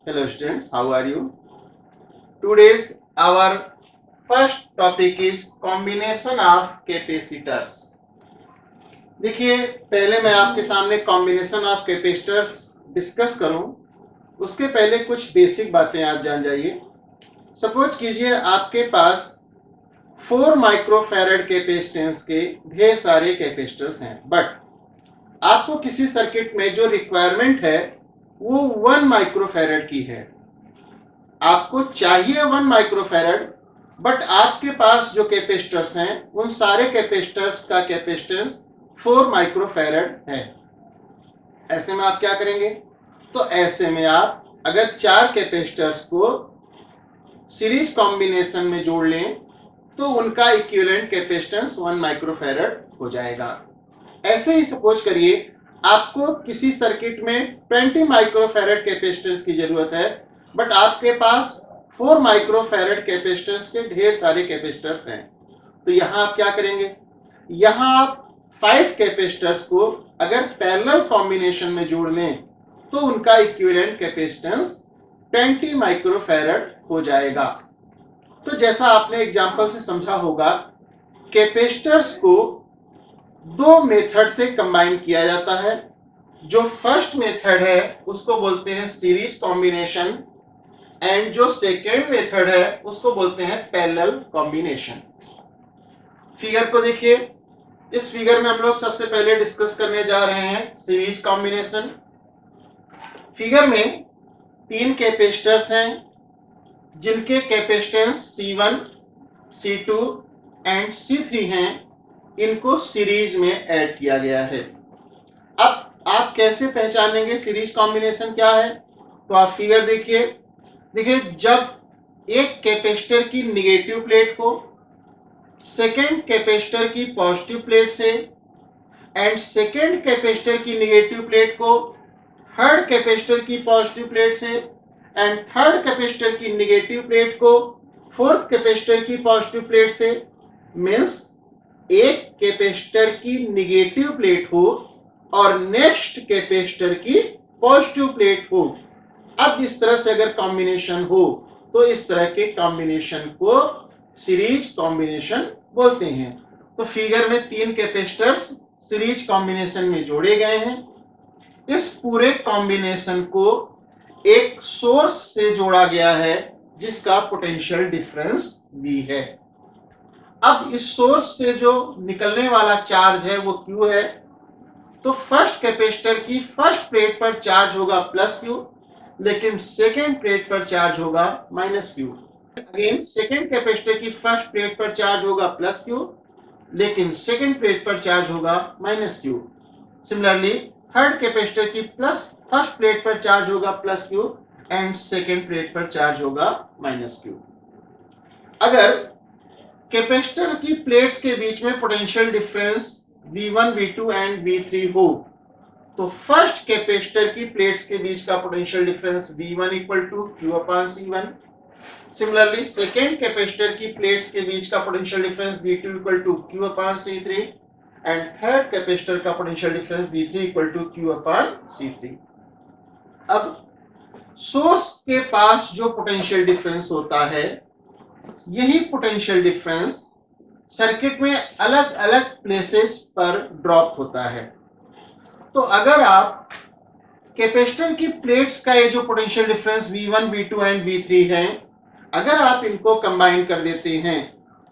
Hello students, how are you? Today's our first topic is combination of capacitors. देखिए, पहले मैं आपके सामने कॉम्बिनेशन ऑफ कैपेसिटर्स डिस्कस करूं, उसके पहले कुछ बेसिक बातें आप जान जाइए। सपोज कीजिए आपके पास 4 माइक्रोफैरड कैपेसिटेंस के ढेर सारे कैपेसिटर्स हैं, बट आपको किसी सर्किट में जो रिक्वायरमेंट है वो 1 माइक्रोफैरड की है। आपको चाहिए 1 माइक्रोफैरड, बट आपके पास जो कैपेसिटर्स हैं उन सारे कैपेसिटर्स का कैपेसिटेंस 4 माइक्रोफैरड है। ऐसे में आप क्या करेंगे? तो ऐसे में आप अगर 4 कैपेसिटर्स को सीरीज कॉम्बिनेशन में जोड़ लें तो उनका इक्विवेलेंट कैपेसिटेंस 1 माइक्रोफैरड हो जाएगा। ऐसे ही सपोज करिए आपको किसी सर्किट में 20 माइक्रोफैरड कैपेसिटेंस की जरूरत है, बट आपके पास 4 माइक्रोफैरड कैपेसिटेंस के ढेर सारे कैपेसिटर्स हैं। तो यहां आप क्या करेंगे? यहां आप 5 कैपेसिटर्स को अगर पैरेलल कॉम्बिनेशन में जोड़ लें तो उनका इक्विवेलेंट कैपेसिटेंस 20 माइक्रोफैरड हो जाएगा। तो जैसा आपने एग्जांपल से समझा होगा, कैपेसिटर्स को 2 मेथड से कंबाइन किया जाता है। जो फर्स्ट मेथड है उसको बोलते हैं सीरीज कॉम्बिनेशन, एंड जो सेकेंड मेथड है उसको बोलते हैं पैरेलल कॉम्बिनेशन। फिगर को देखिए। इस फिगर में हम लोग सबसे पहले डिस्कस करने जा रहे हैं सीरीज कॉम्बिनेशन। फिगर में 3 कैपेसिटर्स हैं जिनके capacitance C1, C2 and C3 हैं। इनको सीरीज में ऐड किया गया है। अब आप कैसे पहचानेंगे सीरीज कॉम्बिनेशन क्या है? तो आप फिगर देखिए। जब एक कैपेसिटर की निगेटिव प्लेट को सेकेंड कैपेसिटर की पॉजिटिव प्लेट से एंड सेकेंड कैपेसिटर की निगेटिव प्लेट को थर्ड कैपेसिटर की पॉजिटिव प्लेट से एंड थर्ड कैपेसिटर की निगेटिव प्लेट को फोर्थ कैपेसिटर की पॉजिटिव प्लेट से, मीन्स एक कैपेसिटर की निगेटिव प्लेट हो और नेक्स्ट कैपेसिटर की पॉजिटिव प्लेट हो। अब इस तरह से अगर कॉम्बिनेशन हो तो इस तरह के कॉम्बिनेशन को सीरीज कॉम्बिनेशन बोलते हैं। तो फिगर में 3 कैपेसिटर्स सीरीज कॉम्बिनेशन में जोड़े गए हैं। इस पूरे कॉम्बिनेशन को एक सोर्स से जोड़ा गया है जिसका पोटेंशियल डिफरेंस V है। अब इस सोर्स से जो निकलने वाला चार्ज है वो Q है। तो फर्स्ट कैपेसिटर की फर्स्ट प्लेट पर चार्ज होगा +Q, लेकिन सेकेंड प्लेट पर चार्ज होगा -Q। अगेन सेकेंड कैपेसिटर की फर्स्ट प्लेट पर चार्ज होगा +Q, लेकिन सेकेंड प्लेट पर चार्ज होगा -Q। सिमिलरली थर्ड कैपेसिटर की फर्स्ट प्लेट पर चार्ज होगा +Q एंड सेकेंड प्लेट पर चार्ज होगा -Q। अगर कैपेसिटर की प्लेट्स के बीच में potential difference V1, V2 and V3 हो तो फर्स्ट कैपेसिटर की प्लेट्स के बीच का potential difference V1 = Q/C1। Similarly second capacitor की प्लेट्स के बीच का potential difference V2 = Q/C3 and third capacitor का पोटेंशियल डिफरेंस V3 = Q/C3। अब सोर्स के पास जो पोटेंशियल डिफरेंस होता है, यही पोटेंशियल डिफरेंस सर्किट में अलग अलग प्लेसेस पर ड्रॉप होता है। तो अगर आप कैपेसिटर की प्लेट्स का ये जो potential difference V1, V2 and V3 है, अगर आप इनको कंबाइन कर देते हैं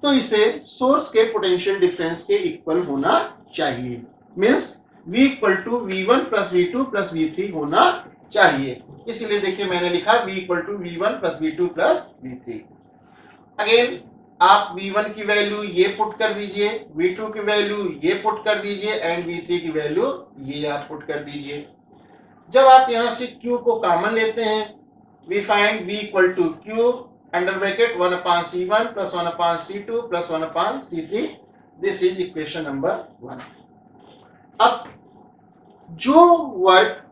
तो इसे सोर्स के पोटेंशियल डिफरेंस के इक्वल होना चाहिए। Means V = V1 + V2 + V3 होना चाहिए। इसलिए देखिए मैंने लिखा V = V1 + V2 + V3। Again आप V1 की वैल्यू ये पुट कर दीजिए, V2 की वैल्यू ये पुट कर दीजिए एंड V3 की वैल्यू ये आप पुट कर दीजिए। जब आप यहां से Q को कॉमन लेते हैं, we find V = Q (1/C1 + 1/C2 + 1/C3). This is equation number 1। अब जो वर्क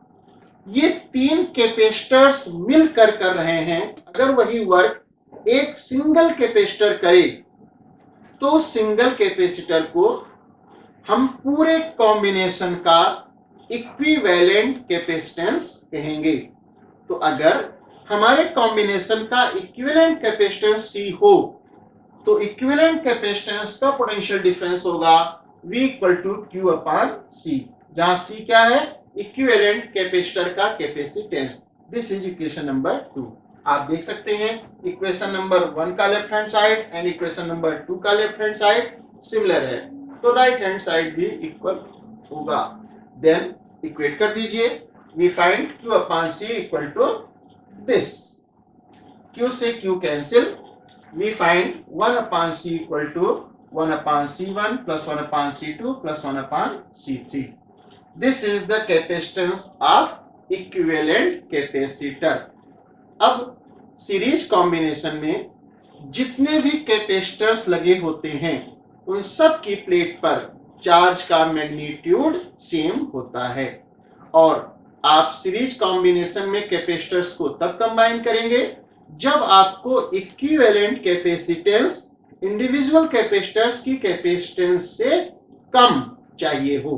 ये 3 कैपेसिटर्स मिलकर कर रहे हैं, अगर वही वर्क एक सिंगल कैपेसिटर करे तो सिंगल कैपेसिटर को हम पूरे कॉम्बिनेशन का इक्विवेलेंट कैपेसिटेंस कहेंगे। तो अगर हमारे कॉम्बिनेशन का इक्विवेलेंट कैपेसिटेंस C हो तो इक्विवेलेंट कैपेसिटेंस का पोटेंशियल डिफरेंस होगा V equal to Q upon C, जहां C क्या है, इक्विवेलेंट कैपेसिटर का capacitance. This is equation number 2। आप देख सकते हैं इक्वेशन नंबर 1 का left hand side and equation number 2 का लेफ्ट हैंड साइड सिमिलर है, तो राइट हैंड साइड भी इक्वल होगा। देन इक्वेट कर दीजिए, we find Q upon C equal to this, Q से Q cancel, we find 1 upon C equal to 1 upon C1 plus 1 upon C2 plus 1 upon C3. This is the capacitance of equivalent capacitor. अब series combination में जितने भी capacitors लगे होते हैं उन सब की प्लेट पर चार्ज का मैग्नीट्यूड सेम होता है, और आप सीरीज कॉम्बिनेशन में कैपेसिटर्स को तब कंबाइन करेंगे जब आपको इक्विवेलेंट कैपेसिटेंस इंडिविजुअल कैपेसिटर्स की कैपेसिटेंस से कम चाहिए हो।